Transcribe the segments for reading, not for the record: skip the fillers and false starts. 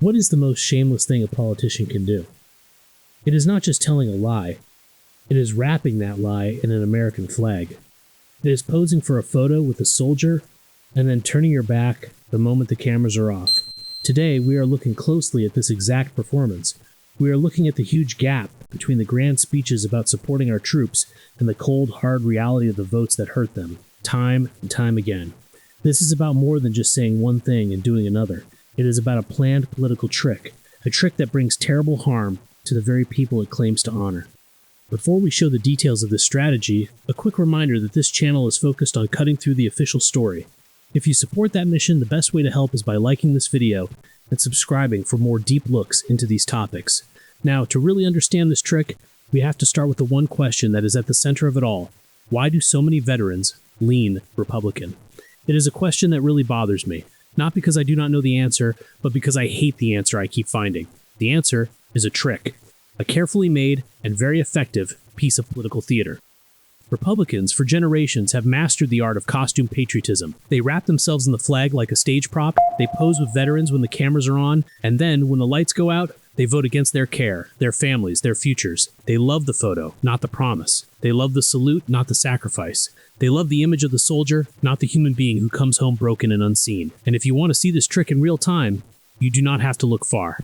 What is the most shameless thing a politician can do? It is not just telling a lie. It is wrapping that lie in an American flag. It is posing for a photo with a soldier and then turning your back the moment the cameras are off. Today, we are looking closely at this exact performance. We are looking at the huge gap between the grand speeches about supporting our troops and the cold, hard reality of the votes that hurt them, time and time again. This is about more than just saying one thing and doing another. It is about a planned political trick, a trick that brings terrible harm to the very people it claims to honor. Before we show the details of this strategy, a quick reminder that this channel is focused on cutting through the official story. If you support that mission, the best way to help is by liking this video and subscribing for more deep looks into these topics. Now, to really understand this trick, we have to start with the one question that is at the center of it all. Why do so many veterans lean Republican? It is a question that really bothers me. Not because I do not know the answer, but because I hate the answer I keep finding. The answer is a trick. A carefully made and very effective piece of political theater. Republicans, for generations, have mastered the art of costume patriotism. They wrap themselves in the flag like a stage prop, they pose with veterans when the cameras are on, and then, when the lights go out, they vote against their care, their families, their futures. They love the photo, not the promise. They love the salute, not the sacrifice. They love the image of the soldier, not the human being who comes home broken and unseen. And if you want to see this trick in real time, you do not have to look far.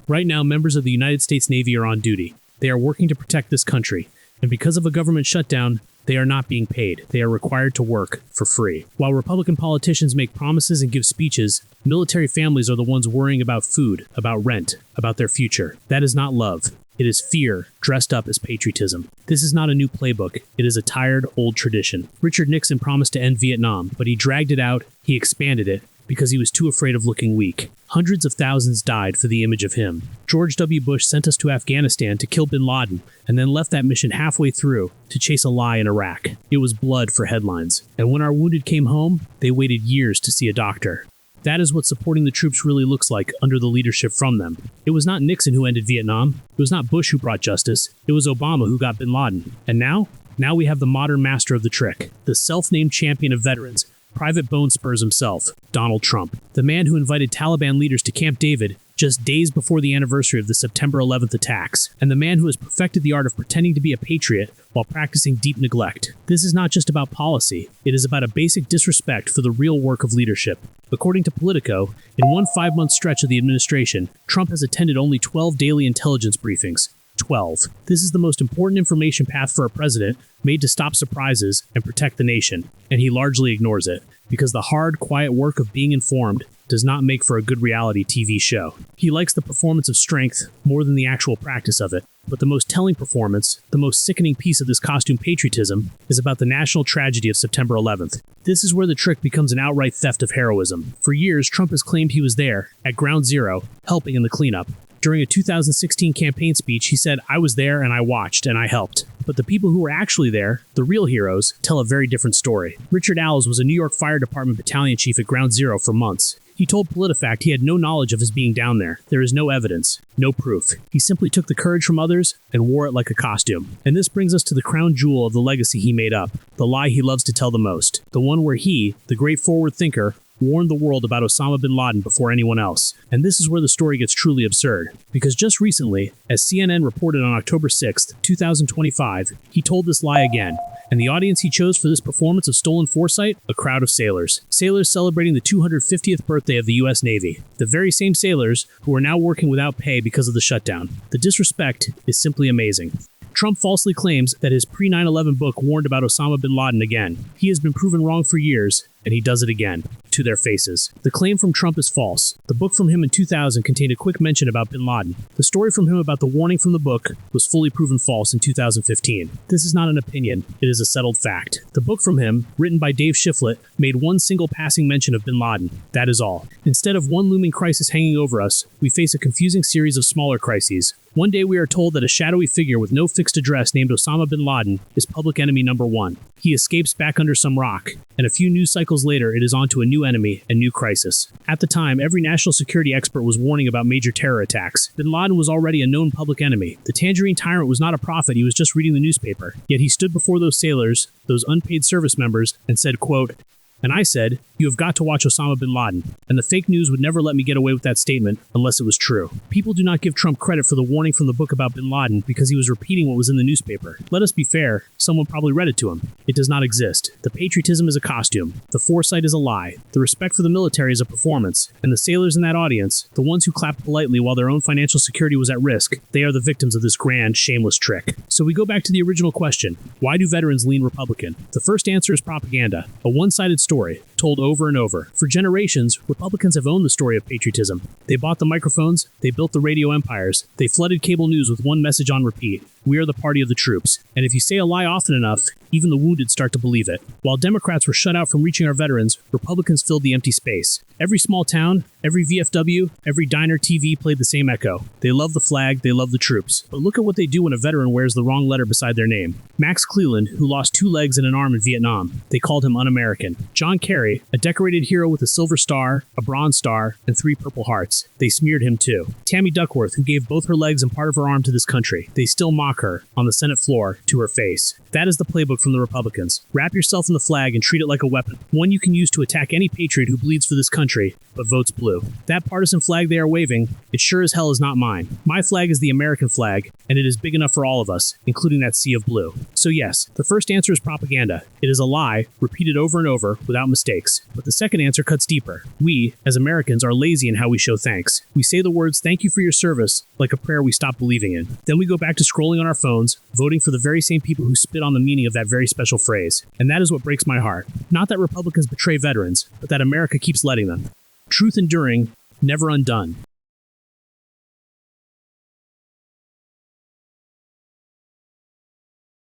Right now, members of the United States Navy are on duty. They are working to protect this country. And because of a government shutdown, they are not being paid. They are required to work for free. While Republican politicians make promises and give speeches, military families are the ones worrying about food, about rent, about their future. That is not love. It is fear dressed up as patriotism. This is not a new playbook. It is a tired, old tradition. Richard Nixon promised to end Vietnam, but he dragged it out, he expanded it, because he was too afraid of looking weak. Hundreds of thousands died for the image of him. George W. Bush sent us to Afghanistan to kill bin Laden, and then left that mission halfway through to chase a lie in Iraq. It was blood for headlines. And when our wounded came home, they waited years to see a doctor. That is what supporting the troops really looks like under the leadership from them. It was not Nixon who ended Vietnam. It was not Bush who brought justice. It was Obama who got bin Laden. And now we have the modern master of the trick, the self-named champion of veterans, Private Bone Spurs himself, Donald Trump, the man who invited Taliban leaders to Camp David just days before the anniversary of the September 11th attacks, and the man who has perfected the art of pretending to be a patriot while practicing deep neglect. This is not just about policy, it is about a basic disrespect for the real work of leadership. According to Politico, in one 5-month stretch of the administration, Trump has attended only 12 daily intelligence briefings. 12. This is the most important information path for a president, made to stop surprises and protect the nation, and he largely ignores it, because the hard, quiet work of being informed does not make for a good reality TV show. He likes the performance of strength more than the actual practice of it, but the most telling performance, the most sickening piece of this costume patriotism, is about the national tragedy of September 11th. This is where the trick becomes an outright theft of heroism. For years, Trump has claimed he was there, at ground zero, helping in the cleanup. During a 2016 campaign speech, he said, "I was there and I watched and I helped." But the people who were actually there, the real heroes, tell a very different story. Richard Alves was a New York Fire Department battalion chief at Ground Zero for months. He told PolitiFact he had no knowledge of his being down there. There is no evidence, no proof. He simply took the courage from others and wore it like a costume. And this brings us to the crown jewel of the legacy he made up, the lie he loves to tell the most, the one where he, the great forward thinker, warned the world about Osama bin Laden before anyone else. And this is where the story gets truly absurd. Because just recently, as CNN reported on October 6th, 2025, he told this lie again. And the audience he chose for this performance of stolen foresight? A crowd of sailors. Sailors celebrating the 250th birthday of the U.S. Navy. The very same sailors who are now working without pay because of the shutdown. The disrespect is simply amazing. Trump falsely claims that his pre-9/11 book warned about Osama bin Laden again. He has been proven wrong for years, and he does it again, to their faces. The claim from Trump is false. The book from him in 2000 contained a quick mention about bin Laden. The story from him about the warning from the book was fully proven false in 2015. This is not an opinion, it is a settled fact. The book from him, written by Dave Shiflett, made one single passing mention of bin Laden. That is all. Instead of one looming crisis hanging over us, we face a confusing series of smaller crises. One day we are told that a shadowy figure with no fixed address named Osama bin Laden is public enemy number one. He escapes back under some rock, and a few news cycles later it is on to a new enemy and new crisis. At the time, every national security expert was warning about major terror attacks. Bin Laden was already a known public enemy. The Tangerine Tyrant was not a prophet, he was just reading the newspaper. Yet he stood before those sailors, those unpaid service members, and said, quote, And I said, you have got to watch Osama bin Laden. And the fake news would never let me get away with that statement unless it was true. People do not give Trump credit for the warning from the book about bin Laden because he was repeating what was in the newspaper. Let us be fair, someone probably read it to him. It does not exist. The patriotism is a costume. The foresight is a lie. The respect for the military is a performance. And the sailors in that audience, the ones who clapped politely while their own financial security was at risk, they are the victims of this grand, shameless trick. So we go back to the original question. Why do veterans lean Republican? The first answer is propaganda. A one-sided story, told over and over. For generations, Republicans have owned the story of patriotism. They bought the microphones, they built the radio empires, they flooded cable news with one message on repeat. We are the party of the troops. And if you say a lie often enough, even the wounded start to believe it. While Democrats were shut out from reaching our veterans, Republicans filled the empty space. Every small town, every VFW, every diner TV played the same echo. They love the flag, they love the troops. But look at what they do when a veteran wears the wrong letter beside their name. Max Cleland, who lost 2 legs and an arm in Vietnam. They called him un-American. John Kerry, a decorated hero with a silver star, a bronze star, and 3 Purple Hearts. They smeared him too. Tammy Duckworth, who gave both her legs and part of her arm to this country. They still mock her, on the Senate floor, to her face. That is the playbook from the Republicans. Wrap yourself in the flag and treat it like a weapon. One you can use to attack any patriot who bleeds for this country, but votes blue. That partisan flag they are waving, it sure as hell is not mine. My flag is the American flag, and it is big enough for all of us, including that sea of blue. So yes, the first answer is propaganda. It is a lie, repeated over and over, without mistakes. But the second answer cuts deeper. We, as Americans, are lazy in how we show thanks. We say the words, "Thank you for your service," like a prayer we stopped believing in. Then we go back to scrolling on our phones, voting for the very same people who spit on the meaning of that very special phrase. And that is what breaks my heart. Not that Republicans betray veterans, but that America keeps letting them. Truth enduring, never undone.